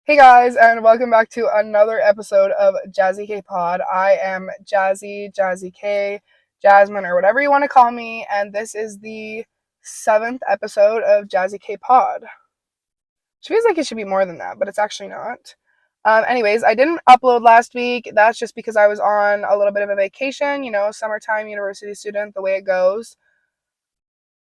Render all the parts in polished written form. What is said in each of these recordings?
Hey guys, and welcome back to another episode of Jazzy K Pod. I am Jazzy K, Jasmine, or whatever you want to call me, and this is the seventh episode of Jazzy K Pod. She feels like it should be more than that, but it's actually not. Anyways, I didn't upload last week. That's just because I was on a little bit of a vacation, summertime university student, the way it goes.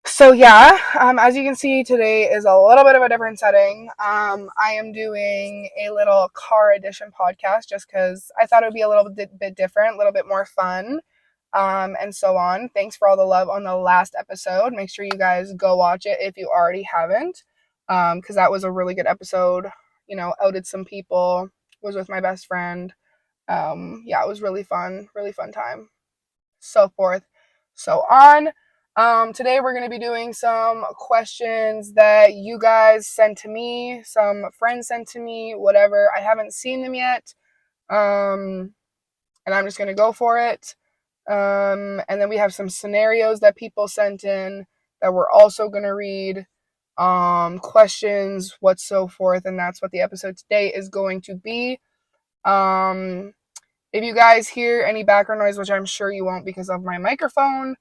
So yeah, as you can see, today is a little bit of a different setting. I am doing a little car edition podcast just because I thought it would be a little bit different, a little bit more fun, and so on. Thanks for all the love on the last episode. Make sure you guys go watch it if you already haven't, because that was a really good episode. Outed some people, was with my best friend. Yeah, it was really fun time. So forth, so on. Today we're going to be doing some questions that you guys sent to me, some friends sent to me, whatever. I haven't seen them yet, and I'm just going to go for it. And then we have some scenarios that people sent in that we're also going to read. Questions, what's so forth, and that's what the episode today is going to be. If you guys hear any background noise, which I'm sure you won't because of my microphone,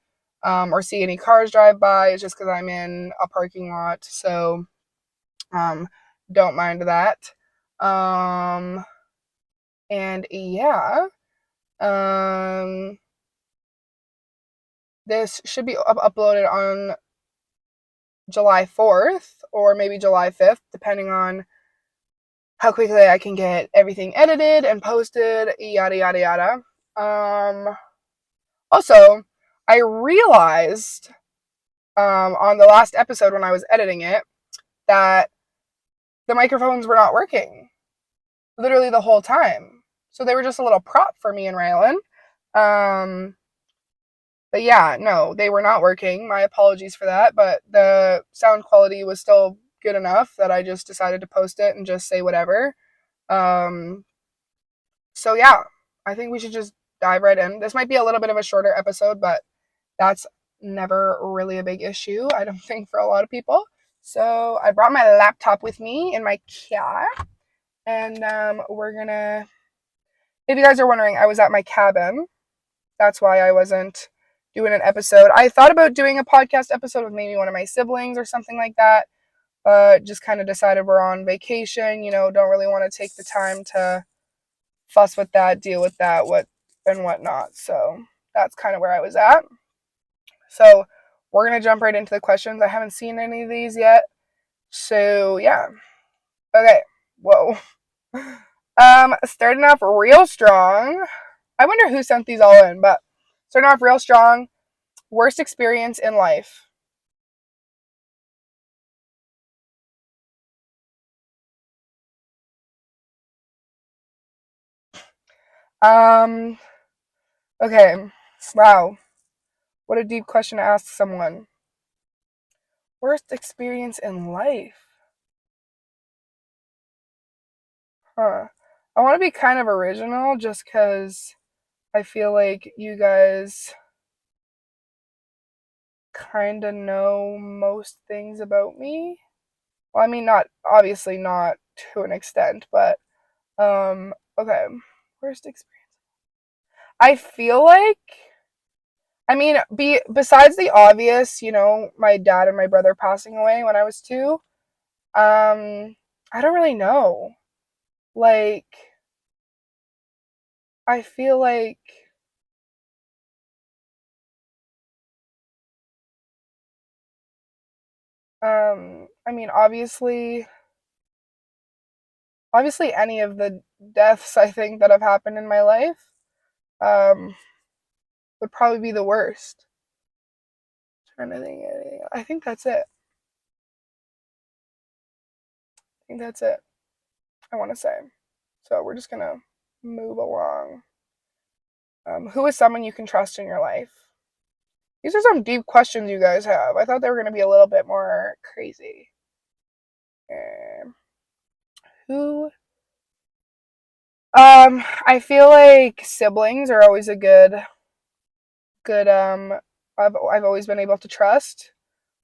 or see any cars drive by, it's just because I'm in a parking lot. So don't mind that. And yeah, this should be uploaded on July 4th or maybe July 5th, depending on how quickly I can get everything edited and posted, yada, yada, yada. Also, I realized on the last episode when I was editing it that the microphones were not working literally the whole time. So they were just a little prop for me and Rylan. But yeah, no, they were not working. My apologies for that, but the sound quality was still good enough that I just decided to post it and just say whatever. Um, so yeah, I think we should just dive right in. This might be a little bit of a shorter episode, but that's never really a big issue, I don't think, for a lot of people. So I brought my laptop with me in my car, and we're gonna. If you guys are wondering, I was at my cabin. That's why I wasn't doing an episode. I thought about doing a podcast episode with maybe one of my siblings or something like that, but just kind of decided we're on vacation. Don't really want to take the time to fuss with that, deal with that, what and whatnot. So that's kind of where I was at. So we're going to jump right into the questions. I haven't seen any of these yet. So yeah. Okay. Whoa. Starting off real strong. I wonder who sent these all in, but starting off real strong. Worst experience in life. Um, okay. Wow. What a deep question to ask someone. Worst experience in life. Huh. I want to be kind of original just because I feel like you guys kind of know most things about me. Well, I mean, not obviously not to an extent, but okay. Worst experience. I feel like, I mean, besides the obvious, my dad and my brother passing away when I was 2. I don't really know. Like, I feel like, I mean, obviously any of the deaths I think that have happened in my life, um, would probably be the worst. I'm trying to think. I think that's it. I think that's it. I want to say. So we're just gonna move along. Who is someone you can trust in your life? These are some deep questions you guys have. I thought they were gonna be a little bit more crazy. Who? I feel like siblings are always a good. I've always been able to trust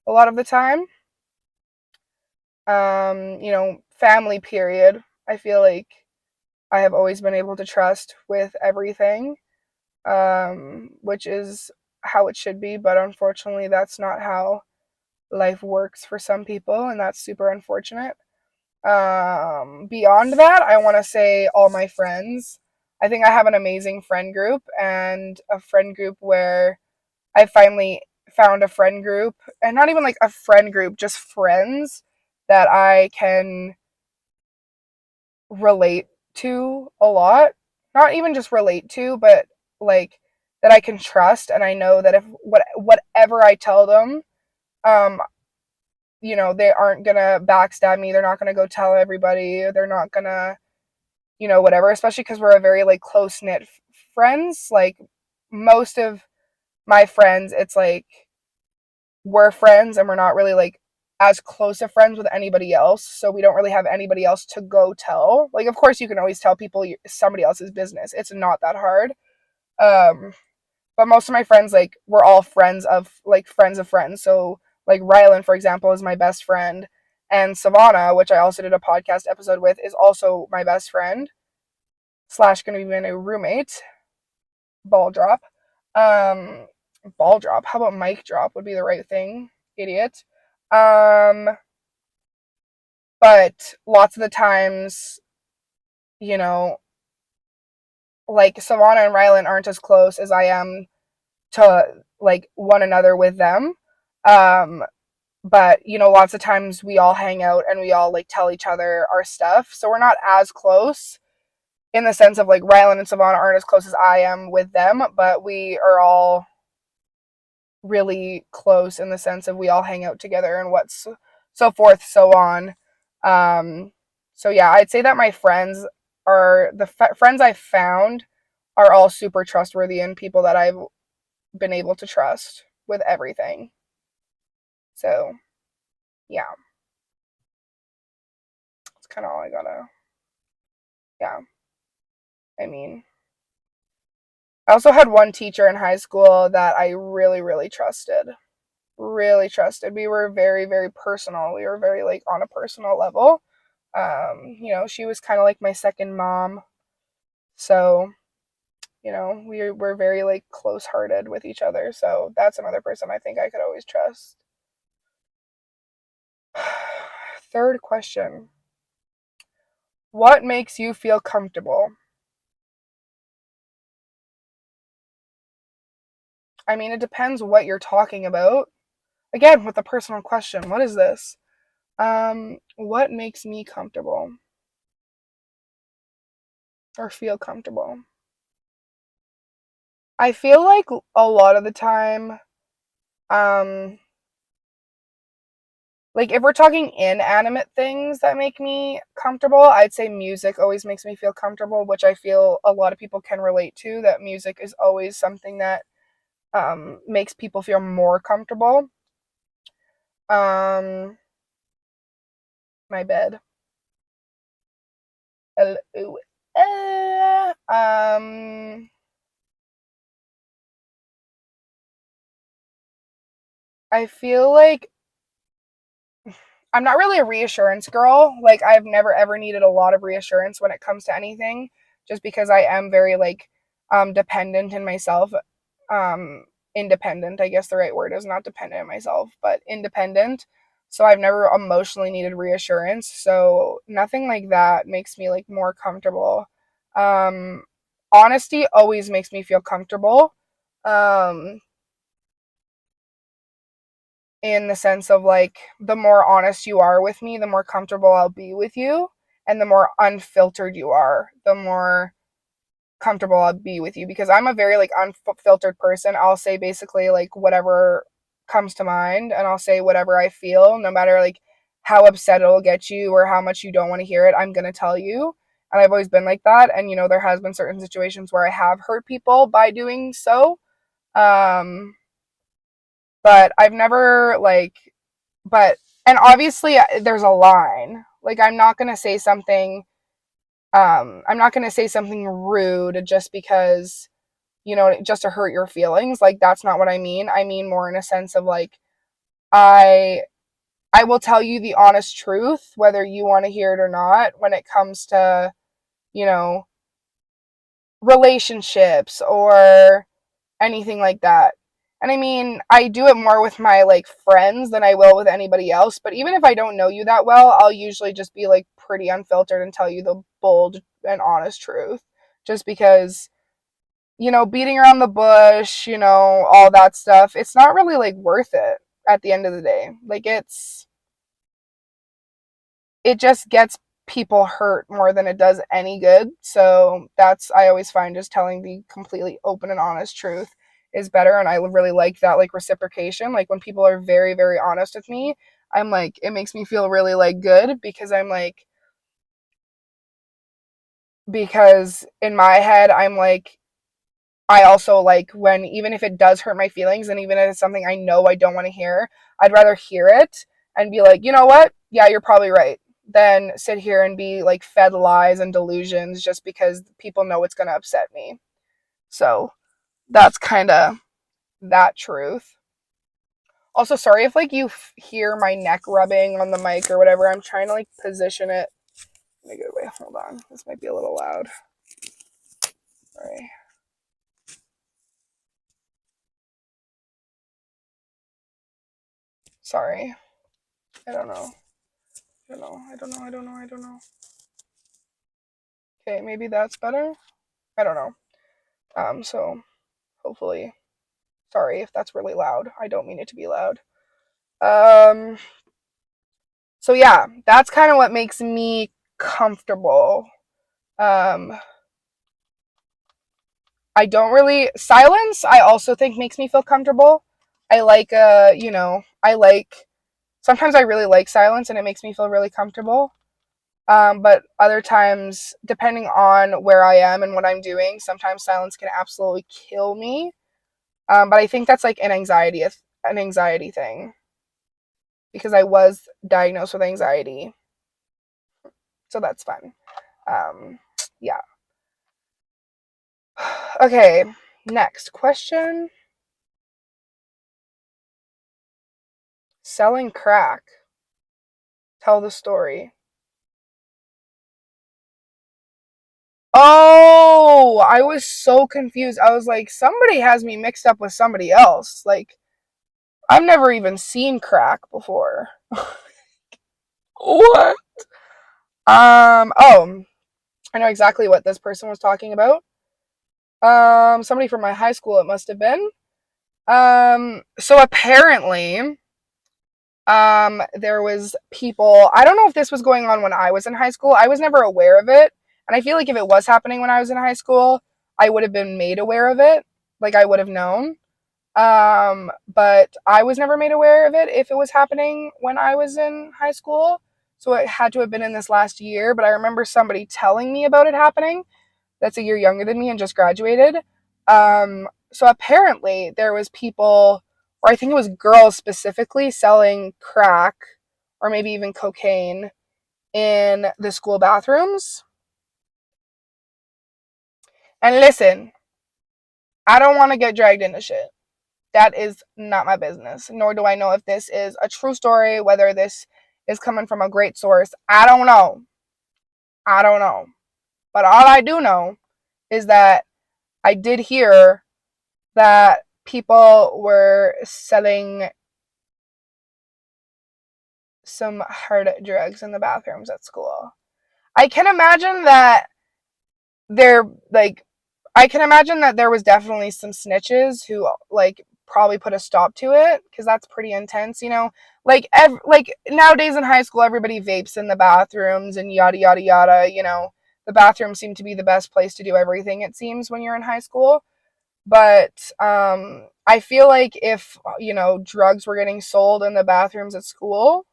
a lot of the time. Family period. I feel like I have always been able to trust with everything, which is how it should be, but unfortunately, that's not how life works for some people, and that's super unfortunate. Beyond that, I want to say all my friends. I think I have an amazing friend group, and a friend group where I finally found a friend group, and not even like a friend group, just friends that I can relate to a lot. Not even just relate to, but like that I can trust, and I know that if whatever I tell them, um, they aren't gonna backstab me. They're not gonna go tell everybody. They're not gonna, whatever. Especially because we're a very like close knit friends. Like most of my friends, it's like we're friends and we're not really like as close of friends with anybody else, so we don't really have anybody else to go tell. Like of course you can always tell people somebody else's business, it's not that hard. But most of my friends, like we're all friends of friends. So like Rylan, for example, is my best friend, and Savannah, which I also did a podcast episode with, is also my best friend slash gonna be my new roommate. Ball drop. um Ball drop, how about mic drop would be the right thing, idiot. um but lots of the times, you know like Savannah and Rylan aren't as close as I am to like one another with them. um but lots of times we all hang out and we all like tell each other our stuff, so we're not as close in the sense of like Rylan and Savannah aren't as close as I am with them, but we are all really close in the sense of we all hang out together and what's so forth so on. um so yeah, I'd say that my friends are the friends I've found are all super trustworthy and people that I've been able to trust with everything. So yeah, that's kind of all I gotta. Yeah, I mean, I also had one teacher in high school that I really, really trusted. Really trusted. We were very, very personal. We were very like on a personal level. She was kind of like my second mom. So, we were very like close hearted with each other. So that's another person I think I could always trust. Third question. What makes you feel comfortable? I mean, it depends what you're talking about. Again, with a personal question, what is this? What makes me comfortable or feel comfortable? I feel like a lot of the time, um, like if we're talking inanimate things that make me comfortable, I'd say music always makes me feel comfortable, which I feel a lot of people can relate to. That music is always something that makes people feel more comfortable. Um, my bed. Um, I feel like I'm not really a reassurance girl. Like I've never ever needed a lot of reassurance when it comes to anything, just because I am very like dependent in myself. Um Independent, I guess the right word is not dependent in myself, but independent. So I've never emotionally needed reassurance. So nothing like that makes me like more comfortable. Um Honesty always makes me feel comfortable. Um in the sense of like the more honest you are with me, the more comfortable I'll be with you, and the more unfiltered you are, the more comfortable I'll be with you, because I'm a very like unfiltered person. I'll say basically like whatever comes to mind, and I'll say whatever I feel, no matter like how upset it'll get you or how much you don't want to hear it. I'm going to tell you. And I've always been like that, and there has been certain situations where I have hurt people by doing so. But I've never like but and obviously there's a line. Like I'm not going to say something rude just because just to hurt your feelings. Like that's not what I mean. I mean more in a sense of like I I will tell you the honest truth, whether you want to hear it or not, when it comes to, you know, relationships or anything like that. And I mean, I do it more with my like friends than I will with anybody else, but even if I don't know you that well, I'll usually just be like pretty unfiltered and tell you the bold and honest truth. Just because, beating around the bush, all that stuff, it's not really like worth it at the end of the day. Like it just gets people hurt more than it does any good. So that's, I always find, just telling the completely open and honest truth is better. And I really like that, like, reciprocation. Like when people are very, very honest with me, I'm like, it makes me feel really like good, because I'm like, because in my head, I'm like, I also like when, even if it does hurt my feelings, and even if it's something I know I don't want to hear, I'd rather hear it and be like, you know what? Yeah, you're probably right, than sit here and be like fed lies and delusions just because people know it's going to upset me. So that's kind of that truth. Also, sorry if like you hear my neck rubbing on the mic or whatever. I'm trying to like position it in a good way. Hold on. This might be a little loud. All right. Sorry. I don't know. I don't know. Okay, maybe that's better. I don't know. So hopefully, sorry if that's really loud. I don't mean it to be loud. Um, so yeah, that's kind of what makes me comfortable. Um, I don't really silence. I also think makes me feel comfortable. I like I like sometimes I really like silence and it makes me feel really comfortable. But other times, depending on where I am and what I'm doing, sometimes silence can absolutely kill me. But I think that's like an anxiety thing, because I was diagnosed with anxiety, so that's fun. Um, yeah. Okay. Next question. Selling crack. Tell the story. Oh, I was so confused. I was like, somebody has me mixed up with somebody else. Like, I've never even seen crack before. What? Oh, I know exactly what this person was talking about. Somebody from my high school, it must have been. So apparently, there was people, I don't know if this was going on when I was in high school. I was never aware of it. And I feel like if it was happening when I was in high school, I would have been made aware of it. Like I would have known. But I was never made aware of it if it was happening when I was in high school. So it had to have been in this last year. But I remember somebody telling me about it happening that's a year younger than me and just graduated. So apparently there was people, or I think it was girls specifically, selling crack or maybe even cocaine in the school bathrooms. And listen, I don't want to get dragged into shit. That is not my business. Nor do I know if this is a true story, whether this is coming from a great source. I don't know. I don't know. But all I do know is that I did hear that people were selling some hard drugs in the bathrooms at school. I can imagine that there like I can imagine that there was definitely some snitches who like probably put a stop to it, because that's pretty intense, like like nowadays in high school everybody vapes in the bathrooms and yada yada yada. The bathrooms seem to be the best place to do everything, it seems, when you're in high school. But I feel like if drugs were getting sold in the bathrooms at school,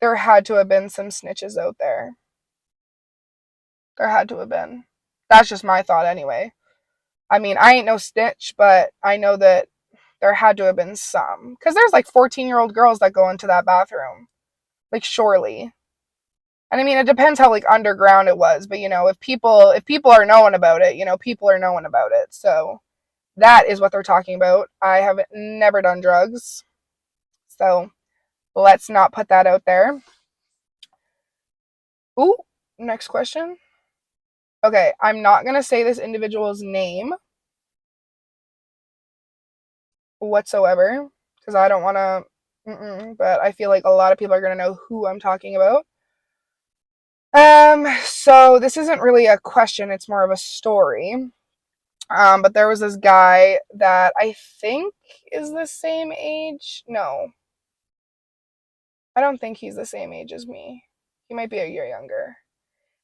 there had to have been some snitches out there. There had to have been. That's just my thought anyway. I mean, I ain't no snitch, but I know that there had to have been some. Because there's like 14-year-old girls that go into that bathroom. Like, surely. And I mean, it depends how like underground it was, but if people are knowing about it, people are knowing about it. So that is what they're talking about. I have never done drugs. So let's not put that out there. Ooh, next question. Okay, I'm not going to say this individual's name whatsoever because I don't want to, but I feel like a lot of people are going to know who I'm talking about. So this isn't really a question, it's more of a story. But there was this guy that I think is the same age. No, I don't think he's the same age as me. He might be a year younger.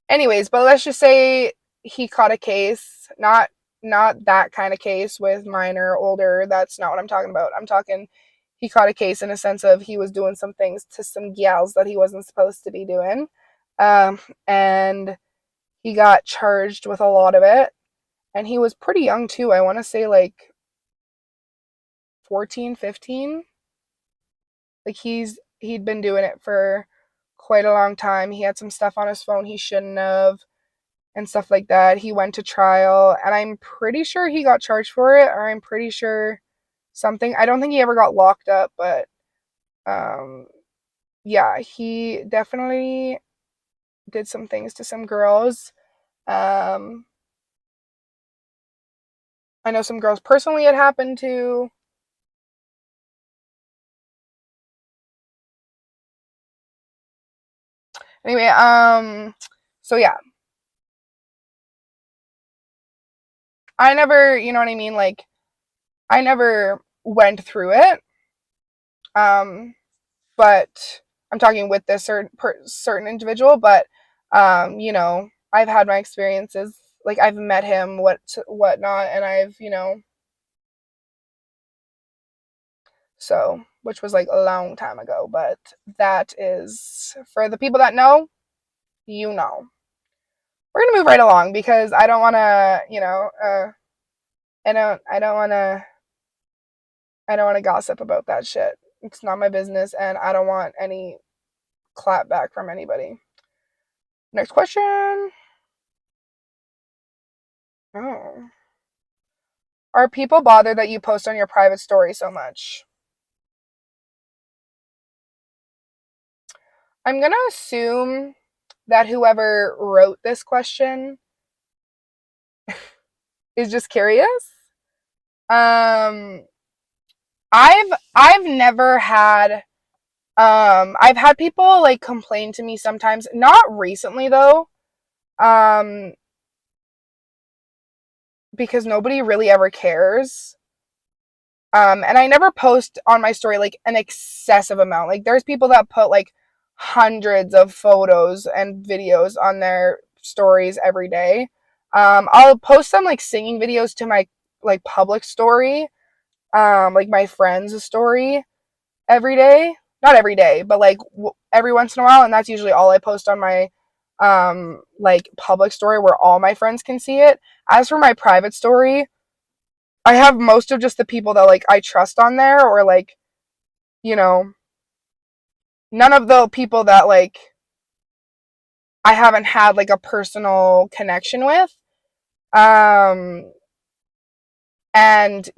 Anyways, but let's just say he caught a case, not that kind of case with minor, older. That's not what I'm talking about. I'm talking he caught a case in a sense of he was doing some things to some gals that he wasn't supposed to be doing. And he got charged with a lot of it. And he was pretty young too. I want to say like 14, 15. Like he'd been doing it for quite a long time. He had some stuff on his phone he shouldn't have and stuff like that. He went to trial and I'm pretty sure he got charged for it, or I'm pretty sure something. I don't think he ever got locked up, but um yeah, he definitely did some things to some girls. Um I know some girls personally it happened to. Anyway, so yeah, I never, you know what I mean, like I never went through it. Um but I'm talking with this certain individual, but I've had my experiences, like I've met him, whatnot, and I've, so which was like a long time ago, but that is for the people that know, you know. We're gonna move right along because I don't want to, I don't want to gossip about that shit. It's not my business, and I don't want any clap back from anybody. Next question. Oh. Are people bothered that you post on your private story so much? I'm going to assume that whoever wrote this question is just curious. Um I've never had I've had people like complain to me sometimes, not recently though. Um because nobody really ever cares. And I never post on my story like an excessive amount. Like there's people that put like hundreds of photos and videos on their stories every day. I'll post some like singing videos to my like public story, like my friend's story every day. Not every day, but like every once in a while, and that's usually all I post on my like public story where all my friends can see it. As for my private story, I have most of just the people that like I trust on there, or like, you know, none of the people that like I haven't had like a personal connection with. Um and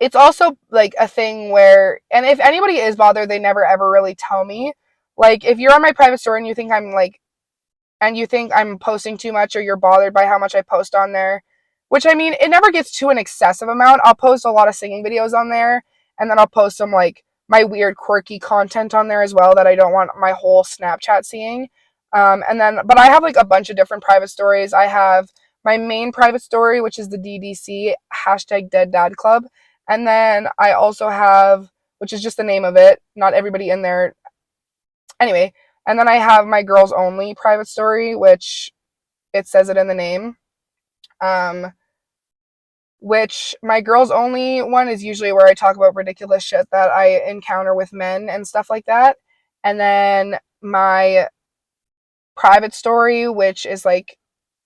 it's also like a thing where, and if anybody is bothered, they never ever really tell me. Like if you're on my private story and you think I'm like and you think I'm posting too much, or you're bothered by how much I post on there, which I mean, it never gets to an excessive amount. I'll post a lot of singing videos on there, and then I'll post some like my weird, quirky content on there as well that I don't want my whole Snapchat seeing. But I have like a bunch of different private stories. I have my main private story, which is the DDC hashtag Dead Dad Club, and then I also have, which is just the name of it. Not everybody in there. Anyway, and then I have my girls only private story, which it says it in the name. Um, which my girls only one is usually where I talk about ridiculous shit that I encounter with men and stuff like that. And then my private story, which is like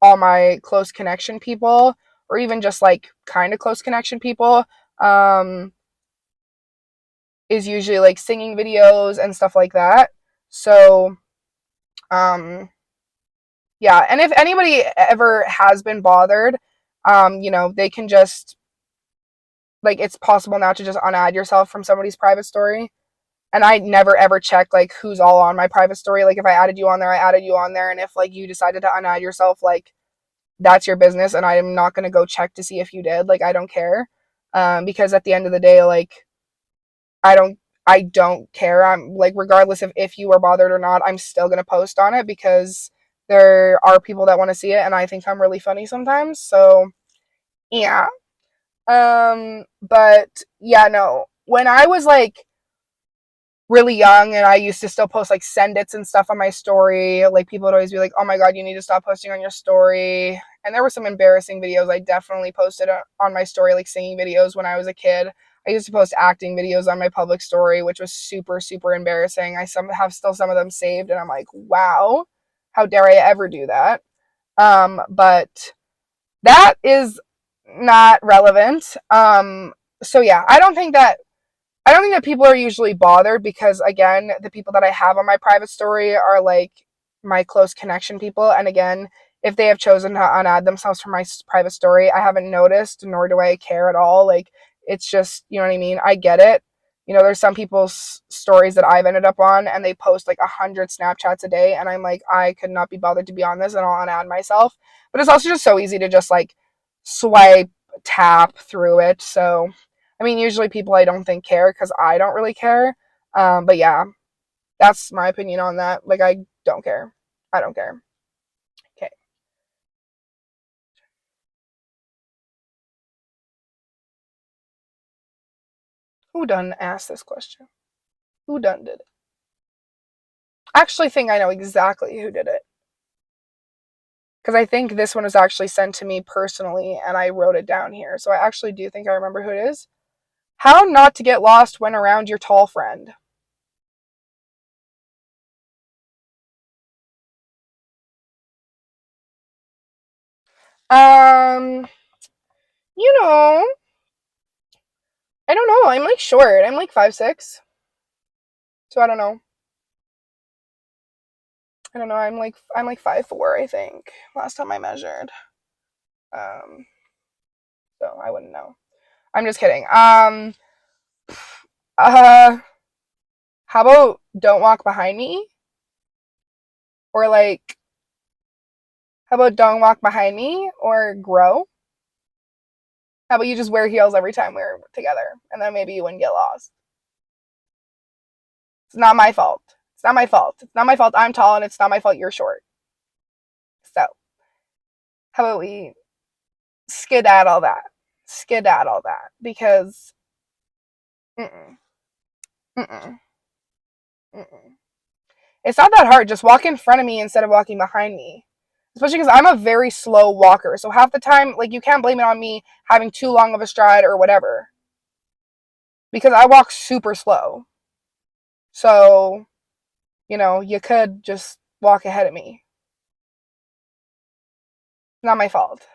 all my close connection people, or even just like kind of close connection people, um, is usually like singing videos and stuff like that. So, um, yeah, and if anybody ever has been bothered, they can just, like, it's possible now to just unadd yourself from somebody's private story. And I never ever check like who's all on my private story. Like if I added you on there, I added you on there, and if like you decided to unadd yourself, like that's your business, and I'm not gonna go check to see if you did. Like I don't care, because at the end of the day, like I don't I don't care. I'm like regardless of if you were bothered or not, I'm still gonna post on it because there are people that want to see it, and I think I'm really funny sometimes. So yeah. But yeah, no. When I was like really young and I used to still post like send its and stuff on my story, like people would always be like, "Oh my god, you need to stop posting on your story." And there were some embarrassing videos I definitely posted on my story, like singing videos when I was a kid. I used to post acting videos on my public story, which was super super embarrassing. I have still some of them saved, and I'm like, "Wow, how dare I ever do that?" But that is not relevant. So yeah, I don't think that people are usually bothered because again, the people that I have on my private story are like my close connection people, and again, if they have chosen to unadd themselves from my private story, I haven't noticed, nor do I care at all. Like it's just, you know what I mean? I get it. You know, there's some people's stories that I've ended up on and they post like 100 Snapchats a day, and I'm like, I could not be bothered to be on this, and I'll unadd myself. But it's also just so easy to just like swipe, tap through it. So I mean, usually people I don't think care because I don't really care. But yeah, that's my opinion on that. Like, I don't care. I don't care. Okay. Who done asked this question? Who done did it? I actually think I know exactly who did it. Because I think this one was actually sent to me personally and I wrote it down here. So I actually do think I remember who it is. How not to get lost when around your tall friend. Um, you know, I don't know. I'm like short. I'm like 5'6". So I don't know. I don't know. I'm like 5'4", I think. Last time I measured. Um, so I wouldn't know. I'm just kidding. Uh, how about don't walk behind me? Or like, how about don't walk behind me? Or grow? How about you just wear heels every time we're together, and then maybe you wouldn't get lost. It's not my fault. It's not my fault. It's not my fault I'm tall, and it's not my fault you're short. So how about we skedaddle that? Skedaddle that because mm-mm, mm-mm, mm-mm. It's not that hard. Just walk in front of me instead of walking behind me. Especially because I'm a very slow walker. So half the time, like, you can't blame it on me having too long of a stride or whatever. Because I walk super slow. So, you could just walk ahead of me. Not my fault.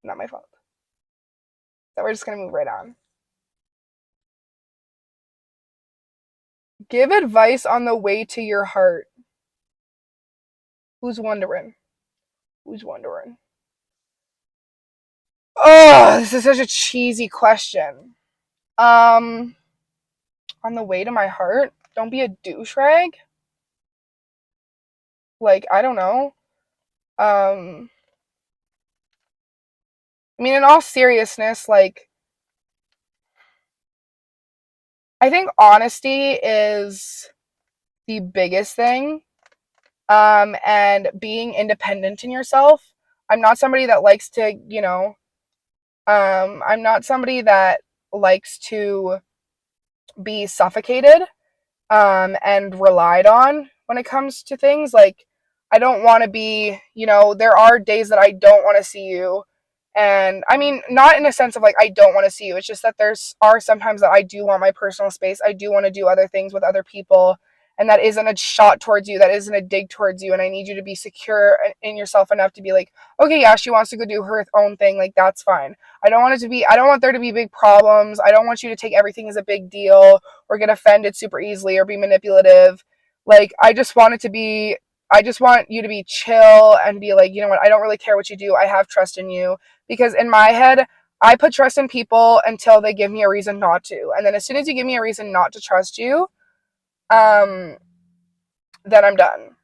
Not my fault. So we're just going to move right on. Give advice on the way to your heart. Who's wondering? Who's wondering? Oh, this is such a cheesy question. Um, on the way to my heart, don't be a douche rag. Like, I don't know. Um, I mean, in all seriousness, like, I think honesty is the biggest thing. And being independent in yourself. I'm not somebody that likes to, I'm not somebody that likes to be suffocated and relied on when it comes to things. Like, I don't want to be, there are days that I don't want to see you. And I mean, not in a sense of like, I don't want to see you. It's just that there's are sometimes that I do want my personal space. I do want to do other things with other people. And that isn't a shot towards you. That isn't a dig towards you. And I need you to be secure in yourself enough to be like, okay, yeah, she wants to go do her own thing. Like, that's fine. I don't want there to be big problems. I don't want you to take everything as a big deal or get offended super easily or be manipulative. Like, I just want you to be chill and be like, you know what, I don't really care what you do. I have trust in you. Because in my head, I put trust in people until they give me a reason not to. And then as soon as you give me a reason not to trust you, then I'm done.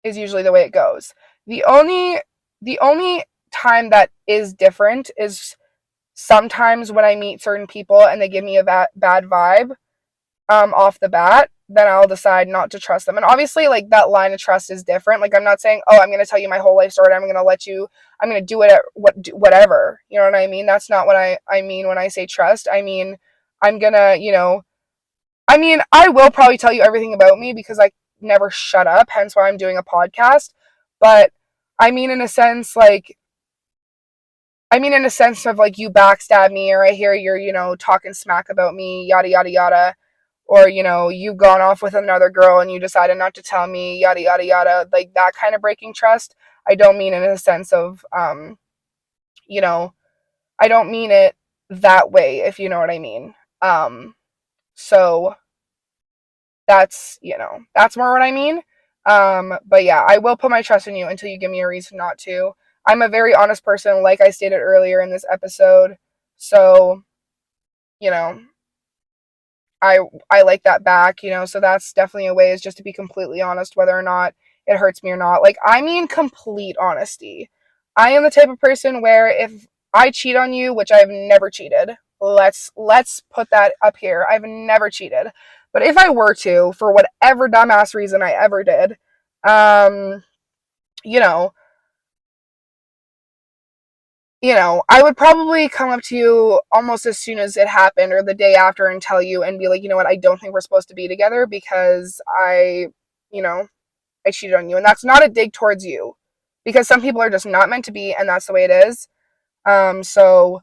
Is usually the way it goes. The only the only time that is different is sometimes when I meet certain people and they give me a bad vibe off the bat, then I'll decide not to trust them. And obviously, like, that line of trust is different. Like, I'm not saying, oh, I'm going to tell you my whole life story. I'm going to let you, I'm going to do it at whatever. You know what I mean? That's not what I mean when I say trust. I mean, I'm going to, I will probably tell you everything about me because I never shut up, hence why I'm doing a podcast. But I mean, in a sense, like, of like you backstab me or I hear you're, talking smack about me, yada, yada, yada. Or, you've gone off with another girl and you decided not to tell me, yada, yada, yada. Like that kind of breaking trust. I don't mean in a sense of, I don't mean it that way, if you know what I mean. So that's more what I mean. But yeah, I will put my trust in you until you give me a reason not to. I'm a very honest person, like I stated earlier in this episode. So, you know, I like that back, so that's definitely a way, is just to be completely honest, whether or not it hurts me or not. Like, I mean complete honesty. I am the type of person where if I cheat on you, which I've never cheated, let's put that up here. I've never cheated. But if I were to, for whatever dumbass reason I ever did, you know, I would probably come up to you almost as soon as it happened or the day after and tell you and be like, you know what, I don't think we're supposed to be together because you know, I cheated on you. And that's not a dig towards you because some people are just not meant to be and that's the way it is. So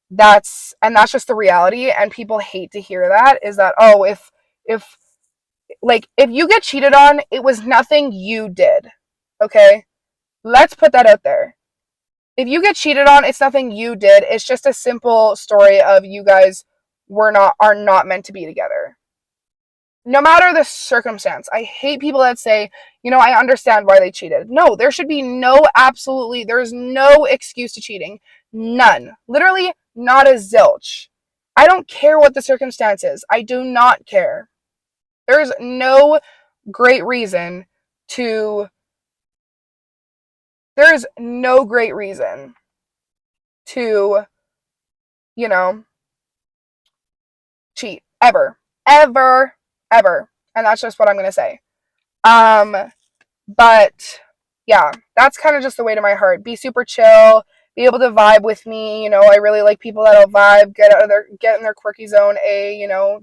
that's just the reality. And people hate to hear that, is that, oh, if if you get cheated on, it was nothing you did. Okay? Let's put that out there. If you get cheated on, it's nothing you did. It's just a simple story of you guys are not meant to be together. No matter the circumstance. I hate people that say, I understand why they cheated. No, there should be there's no excuse to cheating. None. Literally not a zilch. I don't care what the circumstance is. I do not care. There's no great reason to there is no great reason to, you know, cheat. Ever. Ever. Ever. And that's just what I'm going to say. But yeah, that's kind of just the way to my heart. Be super chill. Be able to vibe with me. I really like people that'll vibe, get in their quirky zone,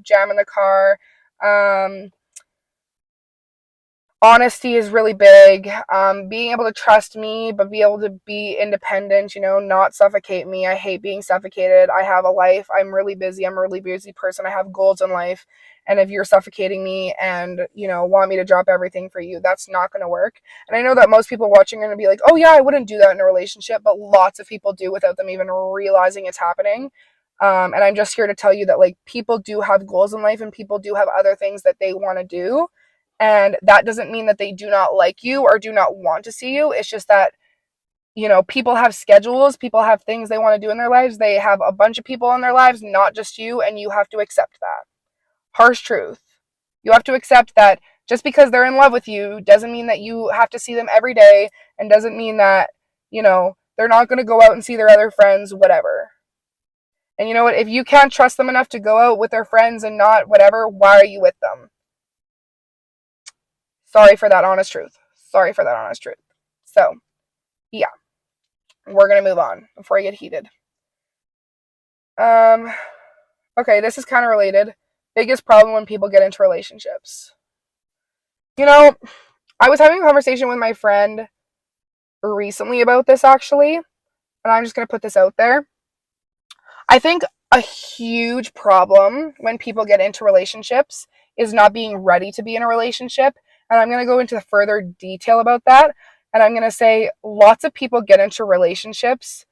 jam in the car. Honesty is really big. Being able to trust me, but be able to be independent, not suffocate me. I hate being suffocated. I have a life. I'm really busy. I'm a really busy person. I have goals in life. And if you're suffocating me and, want me to drop everything for you, that's not going to work. And I know that most people watching are going to be like, oh yeah, I wouldn't do that in a relationship. But lots of people do without them even realizing it's happening. And I'm just here to tell you that, like, people do have goals in life and people do have other things that they want to do. And that doesn't mean that they do not like you or do not want to see you. It's just that, people have schedules, people have things they want to do in their lives. They have a bunch of people in their lives, not just you, and you have to accept that. Harsh truth. You have to accept that just because they're in love with you doesn't mean that you have to see them every day, and doesn't mean that, they're not going to go out and see their other friends, whatever. And you know what? If you can't trust them enough to go out with their friends and not whatever, why are you with them? Sorry for that honest truth. Sorry for that honest truth. So, yeah, we're going to move on before I get heated. Okay, this is kind of related. Biggest problem when people get into relationships. I was having a conversation with my friend recently about this, actually, and I'm just going to put this out there. I think a huge problem when people get into relationships is not being ready to be in a relationship. And I'm going to go into further detail about that. And I'm going to say lots of people get into relationships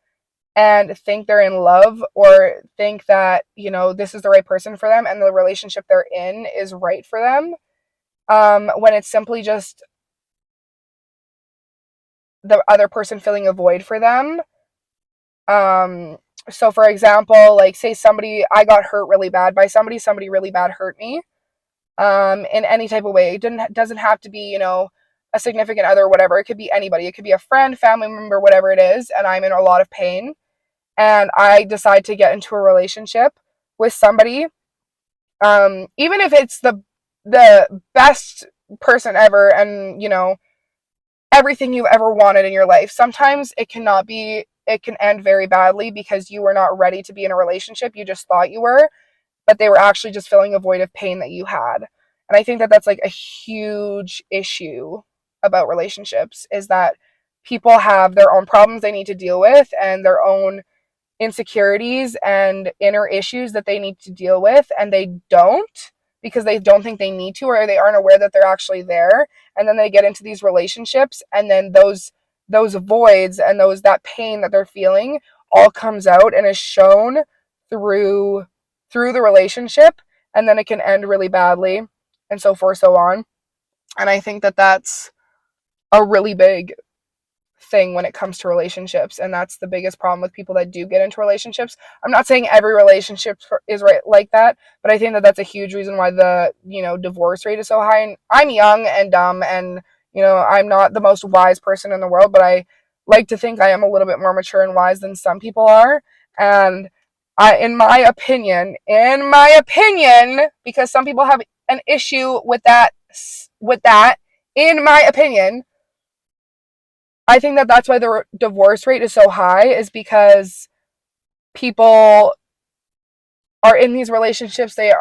and think they're in love or think that, this is the right person for them and the relationship they're in is right for them. When it's simply just the other person filling a void for them. So for example, like say somebody, I got hurt really bad by somebody really bad hurt me, in any type of way. It doesn't have to be, a significant other or whatever. It could be anybody. It could be a friend, family member, whatever it is, and I'm in a lot of pain and I decide to get into a relationship with somebody, even if it's the best person ever and, everything you've ever wanted in your life. Sometimes it can end very badly because you were not ready to be in a relationship. You just thought you were, but they were actually just filling a void of pain that you had. And I think that that's like a huge issue about relationships, is that people have their own problems they need to deal with and their own insecurities and inner issues that they need to deal with, and they don't, because they don't think they need to, or they aren't aware that they're actually there. And then they get into these relationships, and then those voids and that pain that they're feeling all comes out and is shown through the relationship, and then it can end really badly, and so forth, so on. And I think that that's a really big thing when it comes to relationships, and that's the biggest problem with people that do get into relationships. I'm not saying every relationship is right like that, but I think that that's a huge reason why the divorce rate is so high. And I'm young and dumb, and I'm not the most wise person in the world, but I like to think I am a little bit more mature and wise than some people are. And in my opinion, because some people have an issue with that, in my opinion, I think that that's why the divorce rate is so high, is because people are in these relationships. They're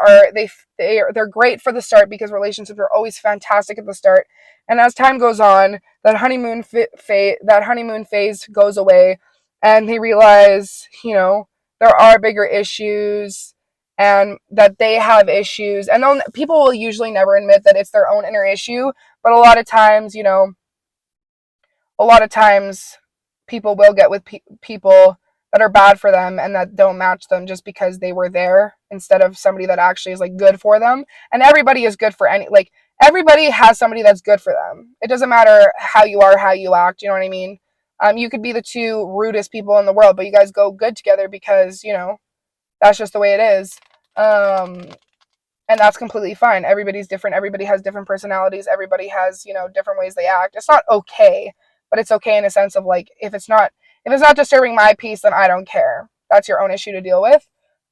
great for the start, because relationships are always fantastic at the start, and as time goes on, that honeymoon phase goes away, and they realize, there are bigger issues, and that they have issues, and people will usually never admit that it's their own inner issue, but a lot of times people will get with people that are bad for them and that don't match them, just because they were there instead of somebody that actually is like good for them. And everybody is good for everybody has somebody that's good for them. It doesn't matter how you are, how you act, you know what I mean? You could be the two rudest people in the world, but you guys go good together because, that's just the way it is. And that's completely fine. Everybody's different. Everybody has different personalities. Everybody has, different ways they act. It's not okay, but it's okay in a sense of like, if it's not disturbing my peace, then I don't care. That's your own issue to deal with.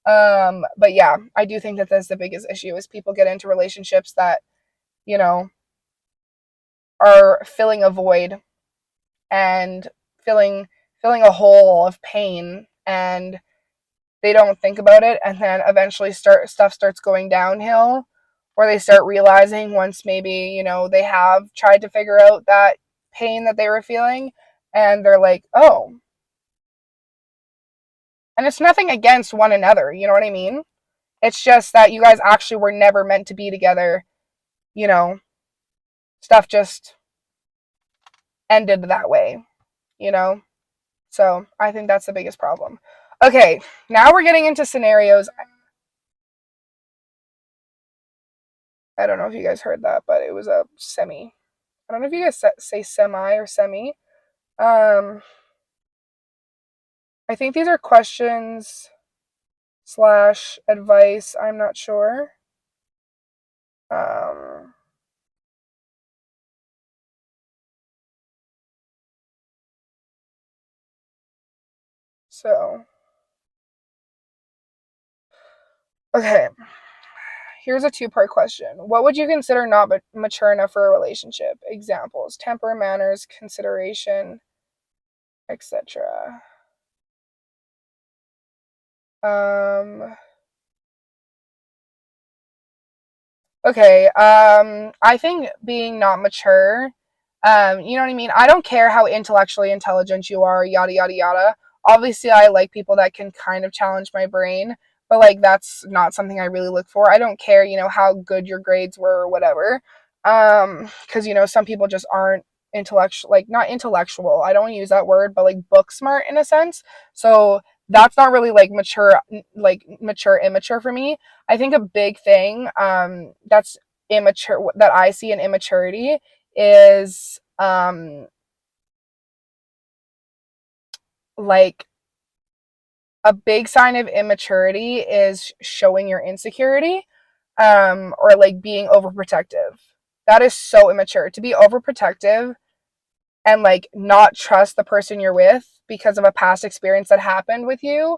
But yeah, I do think that that's the biggest issue, is people get into relationships that, you know, are filling a void and filling a hole of pain, and they don't think about it, and then eventually stuff starts going downhill, or they start realizing, once maybe, they have tried to figure out that pain that they were feeling, and they're like, oh. And it's nothing against one another, you know what I mean? It's just that you guys actually were never meant to be together. you know Stuff just ended that way, you know so I think that's the biggest problem. Okay, now we're getting into scenarios. I don't know if you guys heard that, but it was a semi. I don't know if you guys say semi or semi. Um, I think these are questions slash advice. I'm not sure. Um, so, okay. Here's a two-part question. What would you consider not mature enough for a relationship? Examples: temper, manners, consideration, etc. Um, Okay, I think being not mature, you know what I mean? I don't care how intellectually intelligent you are, yada, yada, yada. Obviously, I like people that can kind of challenge my brain, but like that's not something I really look for. I don't care, how good your grades were or whatever. Because, some people just aren't intellectual, like not intellectual. I don't want to use that word, but like book smart in a sense. So that's not really like mature, immature for me. I think a big thing, that's immature, that I see in immaturity, is like a big sign of immaturity is showing your insecurity, or like being overprotective. That is so immature. To be overprotective and like not trust the person you're with because of a past experience that happened with you.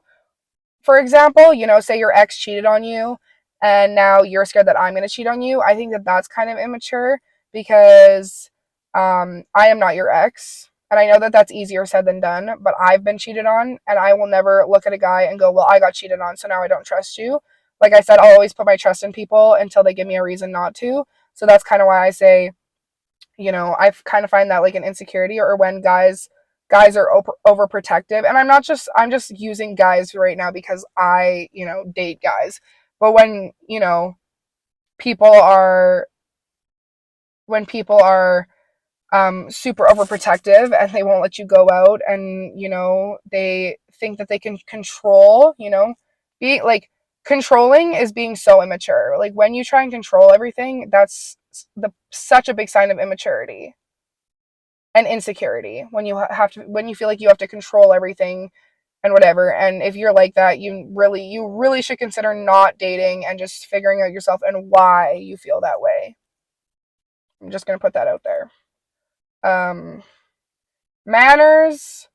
For example, say your ex cheated on you and now you're scared that I'm going to cheat on you. I think that that's kind of immature because I am not your ex. And I know that that's easier said than done, but I've been cheated on and I will never look at a guy and go, well, I got cheated on, so now I don't trust you. Like I said, I'll always put my trust in people until they give me a reason not to. So that's kind of why I say, I kind of find that like an insecurity, or when guys are overprotective. And I'm just using guys right now because I date guys. But people are people are super overprotective and they won't let you go out, and they think that they can control, be like, controlling is being so immature. Like when you try and control everything, that's such a big sign of immaturity and insecurity, when when you feel like you have to control everything and whatever. And if you're like that, you really should consider not dating and just figuring out yourself and why you feel that way. I'm just going to put that out there. um Manners,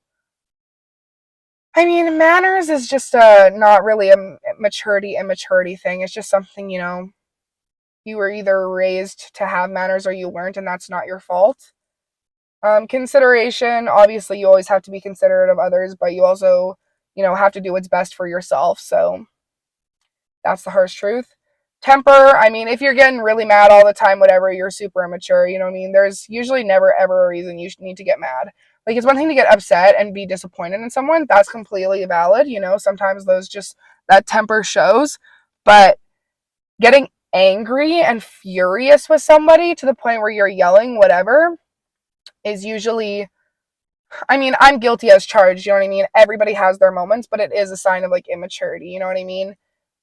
I mean, manners is just not really a immaturity thing. It's just something, you were either raised to have manners or you weren't, and that's not your fault. Consideration, obviously, you always have to be considerate of others, but you also, have to do what's best for yourself. So that's the harsh truth. Temper, I mean, if you're getting really mad all the time, whatever, you're super immature. You know what I mean? There's usually never ever a reason you need to get mad. Like, it's one thing to get upset and be disappointed in someone. That's completely valid. Sometimes that temper shows. But getting angry and furious with somebody to the point where you're yelling, whatever, is usually, I mean, I'm guilty as charged, you know what I mean? Everybody has their moments, but it is a sign of like immaturity, you know what I mean?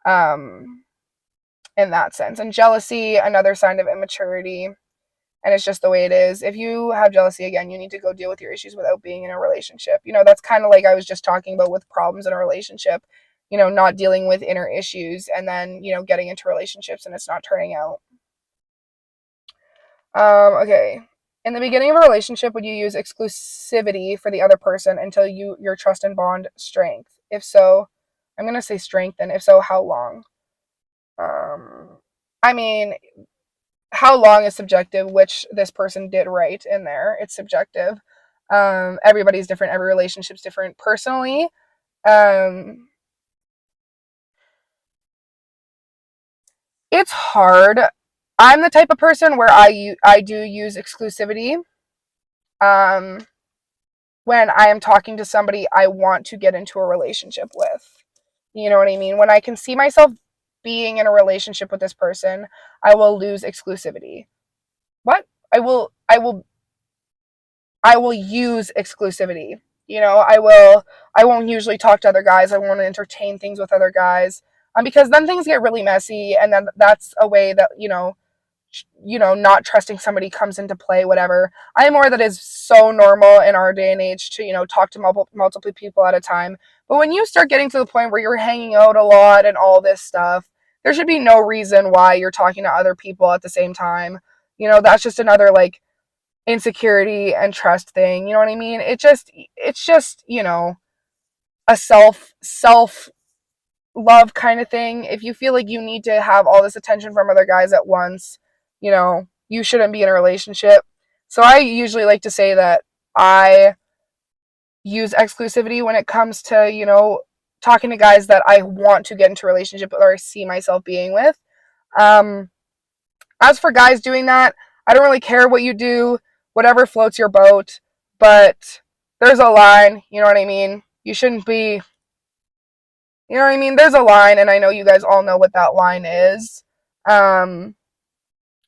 Um, in that sense. And jealousy, another sign of immaturity. And it's just the way it is. If you have jealousy, again, you need to go deal with your issues without being in a relationship. That's kind of like I was just talking about with problems in a relationship, not dealing with inner issues and then, getting into relationships and it's not turning out. Okay. In the beginning of a relationship, would you use exclusivity for the other person until your trust and bond strength? If so, I'm gonna say strengthen. If so, how long? Um, I mean, how long is subjective, which this person did right in there. It's subjective. Everybody's different. Every relationship's different. Personally, um, it's hard. I'm the type of person where I do use exclusivity. Um, when I am talking to somebody I want to get into a relationship with. You know what I mean? When I can see myself being in a relationship with this person, I will lose exclusivity. What? I will use exclusivity. I won't usually talk to other guys. I won't entertain things with other guys. Because then things get really messy, and then that's a way that, not trusting somebody comes into play, whatever. I'm more that is so normal in our day and age to, talk to multiple people at a time. But when you start getting to the point where you're hanging out a lot and all this stuff, there should be no reason why you're talking to other people at the same time. That's just another like insecurity and trust thing. You know what I mean? It's just, a self love kind of thing. If you feel like you need to have all this attention from other guys at once, you shouldn't be in a relationship. So I usually like to say that I use exclusivity when it comes to, talking to guys that I want to get into a relationship with or I see myself being with. Um, as for guys doing that, I don't really care what you do, whatever floats your boat, but there's a line, you know what I mean? You shouldn't be, you know what I mean? There's a line, and I know you guys all know what that line is. Um,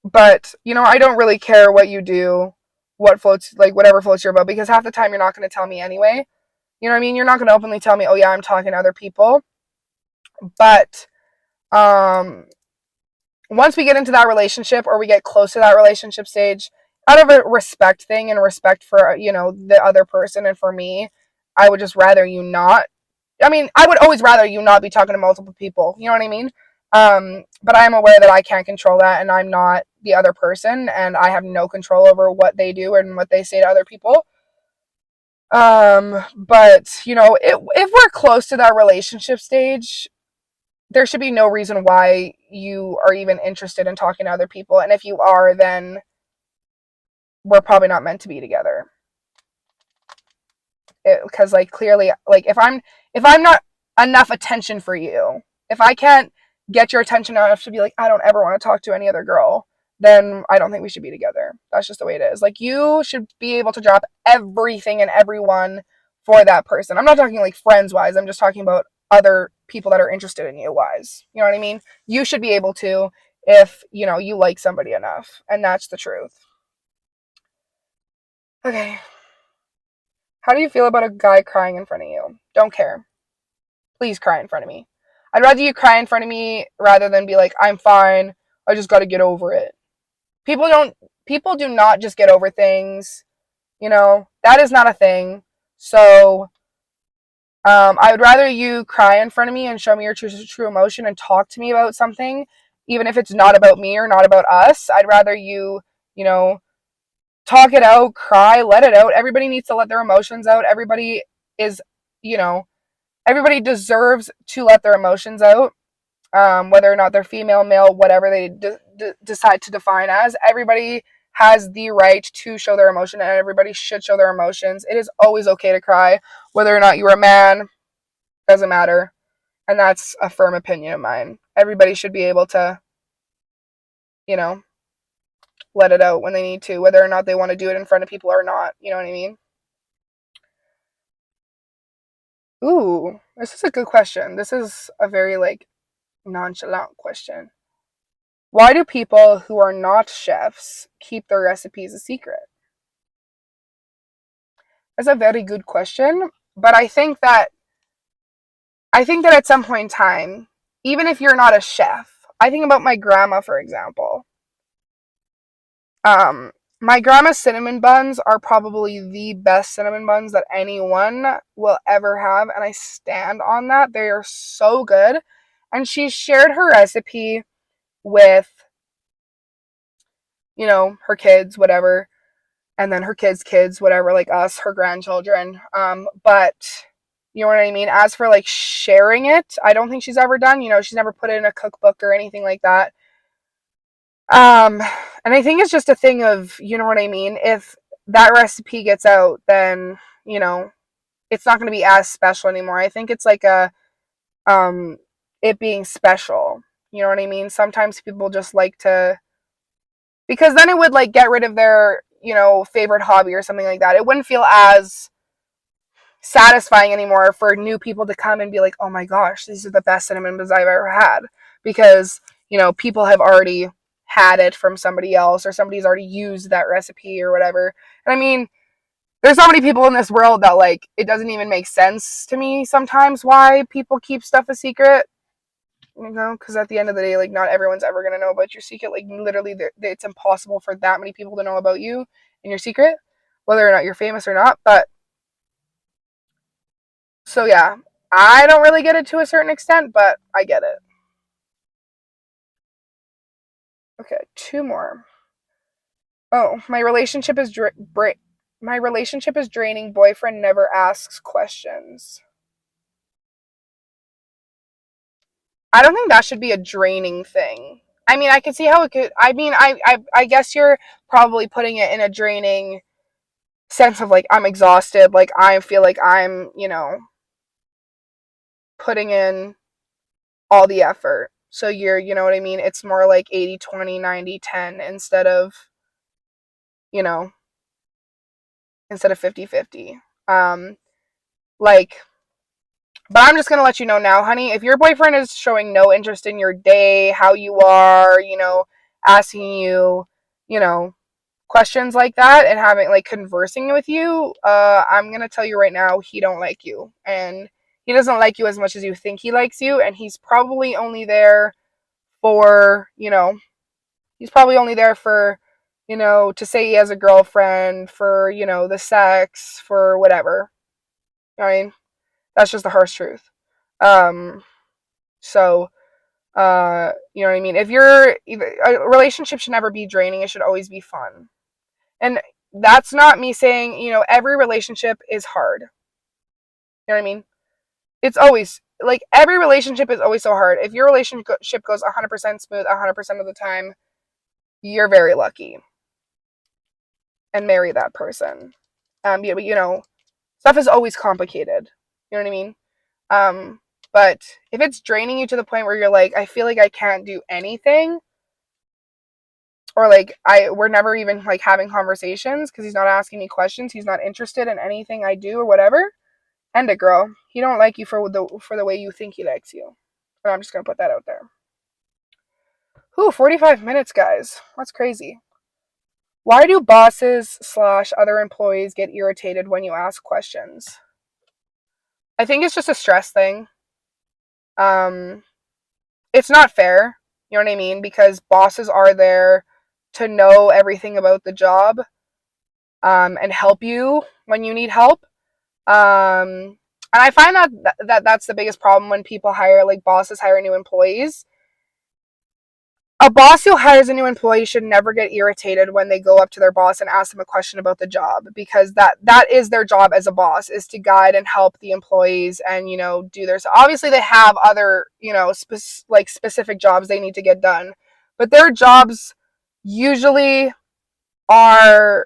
but, I don't really care what you do, whatever floats your boat, because half the time you're not going to tell me anyway. You know what I mean? You're not going to openly tell me, oh yeah, I'm talking to other people. But, once we get into that relationship or we get close to that relationship stage, out of a respect thing and respect for, the other person and for me, I would just rather you not I mean, I would always rather you not be talking to multiple people. You know what I mean? But I am aware that I can't control that, and I'm not the other person, and I have no control over what they do and what they say to other people. But if we're close to that relationship stage, there should be no reason why you are even interested in talking to other people. And if you are, then we're probably not meant to be together. Because like clearly, like if I'm not enough attention for you, if I can't get your attention enough to be like, I don't ever want to talk to any other girl, then I don't think we should be together. That's just the way it is. Like, you should be able to drop everything and everyone for that person. I'm not talking like friends wise, I'm just talking about other people that are interested in you wise. You know what I mean? You should be able to, if you like somebody enough, and that's the truth. Okay. How do you feel about a guy crying in front of you? Don't care. Please cry in front of me. I'd rather you cry in front of me rather than be like, I'm fine, I just got to get over it. People don't People do not just get over things. That is not a thing. So I would rather you cry in front of me and show me your true emotion and talk to me about something, even if it's not about me or not about us. I'd rather you, you know, talk it out, cry, let it out. Everybody needs to let their emotions out. Is, you know, everybody deserves to let their emotions out, whether or not they're female, male, whatever they decide to define as. Everybody has the right to show their emotion, and everybody should show their emotions. It is always okay to cry, whether or not you're a man, doesn't matter. And that's a firm opinion of mine. Everybody should be able to, you know, let it out when they need to, whether or not they want to do it in front of people or not. You know what I mean? Ooh, this is a good question. This is a very like nonchalant question. Why do people who are not chefs keep their recipes a secret? That's a very good question, but I think that at some point in time, even if you're not a chef, I think about my grandma, for example. Um, my grandma's cinnamon buns are probably the best cinnamon buns that anyone will ever have, and I stand on that. They are so good. And she shared her recipe with, her kids, whatever, and then her kids, whatever, like us, her grandchildren. But you know what I mean? As for like sharing it, I don't think she's ever done. She's never put it in a cookbook or anything like that. Um, and I think it's just a thing of, you know what I mean? If that recipe gets out, then, you know, it's not going to be as special anymore. I think it's like um, it being special. You know what I mean? Sometimes people just like to, because then it would like get rid of their, favorite hobby or something like that. It wouldn't feel as satisfying anymore for new people to come and be like, oh my gosh, these are the best cinnamon buns I've ever had. Because, people have already had it from somebody else, or somebody's already used that recipe or whatever. And I mean, there's so many people in this world that like it doesn't even make sense to me sometimes why people keep stuff a secret. Because at the end of the day, like, not everyone's ever going to know about your secret. Like, literally, it's impossible for that many people to know about you and your secret, whether or not you're famous or not. But so yeah, I don't really get it to a certain extent, but I get it. Okay, two more. Oh, my relationship is draining. Boyfriend never asks questions. I don't think that should be a draining thing. I mean, I could see how it could. I mean, I guess you're probably putting it in a draining sense of like, I'm exhausted, like I feel like I'm, putting in all the effort. So you know what I mean? It's more like 80-20, 90-10 you know, instead of 50-50. Um, like, but I'm just going to let you know now, honey, if your boyfriend is showing no interest in your day, how you are, asking you, you know, questions like that and having like conversing with you, I'm going to tell you right now, he don't like you. And he doesn't like you as much as you think he likes you, and he's probably only there for, to say he has a girlfriend, for, the sex, for whatever. You know what I mean? That's just the harsh truth. Um, so, you know what I mean? If a relationship should never be draining, it should always be fun. And that's not me saying, every relationship is hard. You know what I mean? It's always, like, every relationship is always so hard. If your relationship goes 100% smooth 100% of the time, you're very lucky. And marry that person. But, stuff is always complicated. You know what I mean? But if it's draining you to the point where you're like, I feel like I can't do anything, or like we're never even like having conversations because he's not asking me questions, he's not interested in anything I do or whatever, end it, girl. He don't like you for the way you think he likes you. But I'm just gonna put that out there. Ooh, 45 minutes, guys. That's crazy. Why do bosses / other employees get irritated when you ask questions? I think it's just a stress thing. Um, it's not fair, you know what I mean? Because bosses are there to know everything about the job, and help you when you need help. And I find that's the biggest problem when people hire, like, bosses hire new employees. A boss who hires a new employee should never get irritated when they go up to their boss and ask them a question about the job, because that is their job as a boss, is to guide and help the employees and, do their, obviously they have other, specific jobs they need to get done, but their jobs usually are,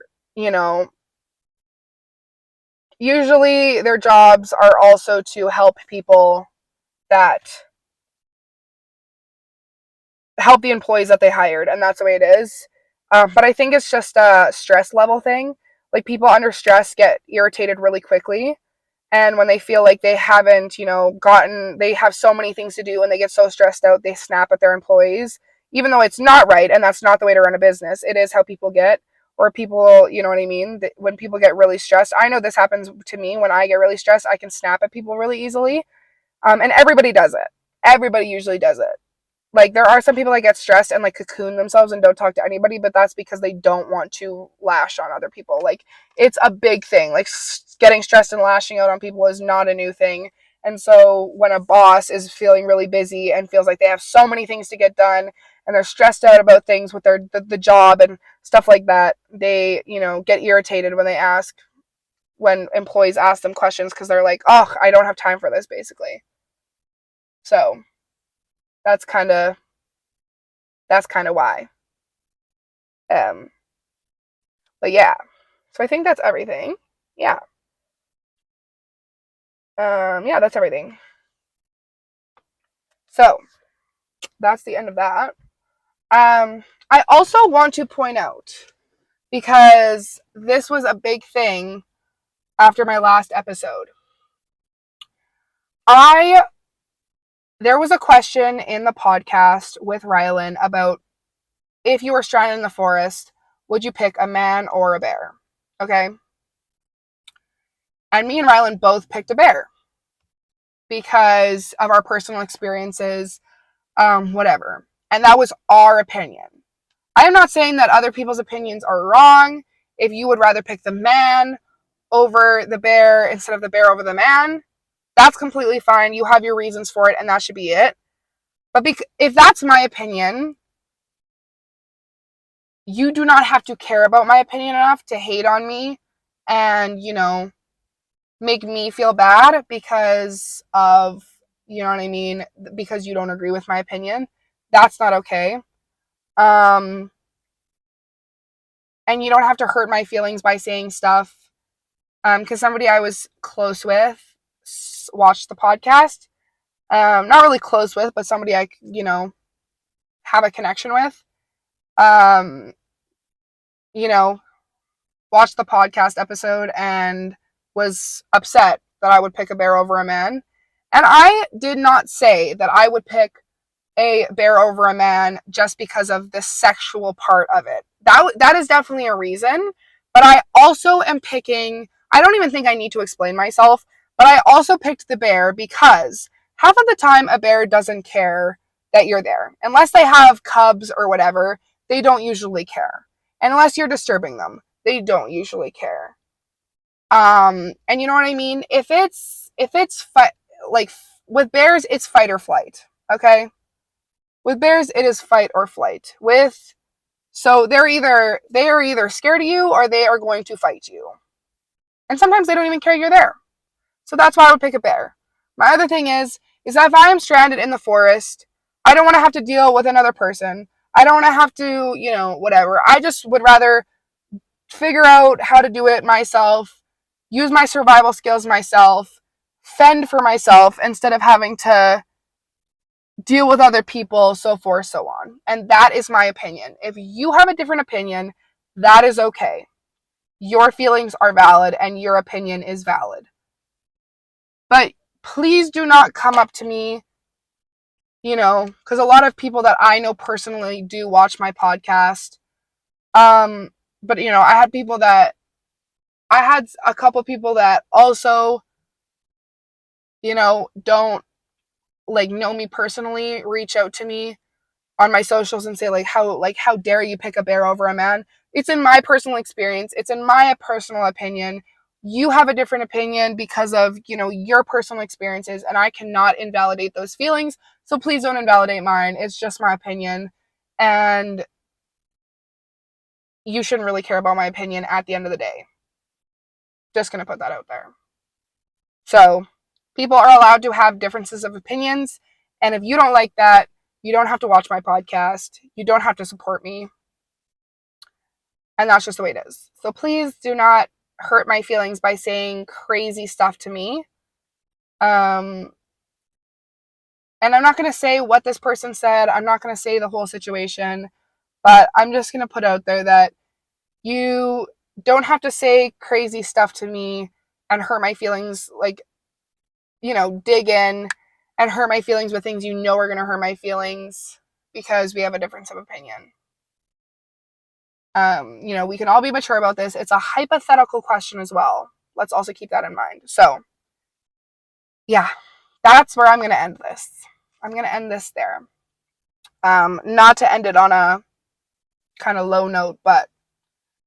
usually their jobs are also to help people, that help the employees that they hired, and that's the way it is. But I think it's just a stress level thing. Like, people under stress get irritated really quickly, and when they feel like they haven't, they have so many things to do and they get so stressed out, they snap at their employees, even though it's not right and that's not the way to run a business. It is how people get, or people, you know what I mean? When people get really stressed, I know this happens to me. When I get really stressed, I can snap at people really easily. And everybody does it. Everybody usually does it. Like, there are some people that get stressed and like cocoon themselves and don't talk to anybody, but that's because they don't want to lash on other people. Like, it's a big thing. Like, getting stressed and lashing out on people is not a new thing. And so when a boss is feeling really busy and feels like they have so many things to get done and they're stressed out about things with the job and stuff like that, they, get irritated when employees ask them questions, because they're like, oh, I don't have time for this, basically. So that's kind of why. Um, but yeah, so I think that's everything. Yeah. Yeah, that's everything. So that's the end of that. I also want to point out, because this was a big thing after my last episode. There was a question in the podcast with Rylan about, if you were stranded in the forest, would you pick a man or a bear? Okay. And me and Rylan both picked a bear because of our personal experiences, whatever. And that was our opinion. I am not saying that other people's opinions are wrong. If you would rather pick the man over the bear instead of the bear over the man, that's completely fine. You have your reasons for it, and that should be it. But if that's my opinion, you do not have to care about my opinion enough to hate on me and, make me feel bad because of, you know what I mean, because you don't agree with my opinion. That's not okay. And you don't have to hurt my feelings by saying stuff. Because somebody I was close with watched the podcast. Not really close with, but somebody I, have a connection with. Um, you know, watched the podcast episode and was upset that I would pick a bear over a man. And I did not say that I would pick a bear over a man just because of the sexual part of it. That is definitely a reason, but I also am picking, I don't even think I need to explain myself, but I also picked the bear because half of the time a bear doesn't care that you're there. Unless they have cubs or whatever, they don't usually care. And unless you're disturbing them, they don't usually care. And you know what I mean? If it's like with bears, it's fight or flight. Okay? With bears, it is fight or flight. So they are either scared of you or they are going to fight you. And sometimes they don't even care you're there. So that's why I would pick a bear. My other thing is that if I am stranded in the forest, I don't want to have to deal with another person. I don't want to have to, whatever. I just would rather figure out how to do it myself, use my survival skills myself, fend for myself instead of having to deal with other people, so forth, so on. And that is my opinion. If you have a different opinion, that is okay. Your feelings are valid and your opinion is valid. But please do not come up to me, because a lot of people that I know personally do watch my podcast. But I had a couple people that also, don't like know me personally, reach out to me on my socials and say how dare you pick a bear over a man. It's in my personal experience, it's in my personal opinion. You have a different opinion because of your personal experiences, and I cannot invalidate those feelings, so please don't invalidate mine. It's just my opinion, and you shouldn't really care about my opinion at the end of the day. Just gonna put that out there. So people are allowed to have differences of opinions, and if you don't like that, you don't have to watch my podcast. You don't have to support me. And that's just the way it is. So please do not hurt my feelings by saying crazy stuff to me. And I'm not going to say what this person said. I'm not going to say the whole situation. But I'm just going to put out there that you don't have to say crazy stuff to me and hurt my feelings. Dig in and hurt my feelings with things are going to hurt my feelings because we have a difference of opinion. We can all be mature about this. It's a hypothetical question as well. Let's also keep that in mind. So, yeah, that's where I'm going to end this. I'm going to end this there. Not to end it on a kind of low note, but,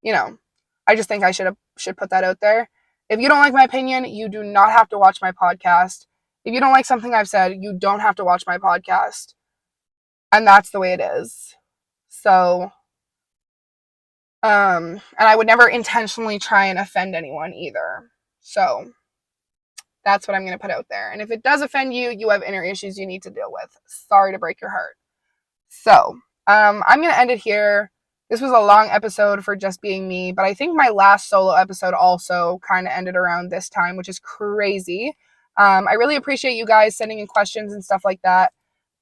I just think I should put that out there. If you don't like my opinion, you do not have to watch my podcast. If you don't like something I've said, you don't have to watch my podcast. And that's the way it is. So, and I would never intentionally try and offend anyone either. So that's what I'm going to put out there. And if it does offend you, you have inner issues you need to deal with. Sorry to break your heart. So I'm going to end it here. This was a long episode for just being me, but I think my last solo episode also kind of ended around this time, which is crazy. I really appreciate you guys sending in questions and stuff like that.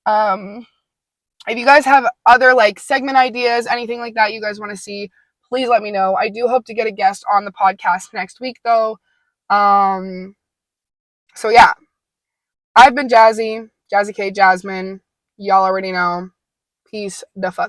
If you guys have other segment ideas, anything like that you guys want to see, please let me know. I do hope to get a guest on the podcast next week though. So yeah, I've been Jazzy K Jasmine. Y'all already know. Peace the fuck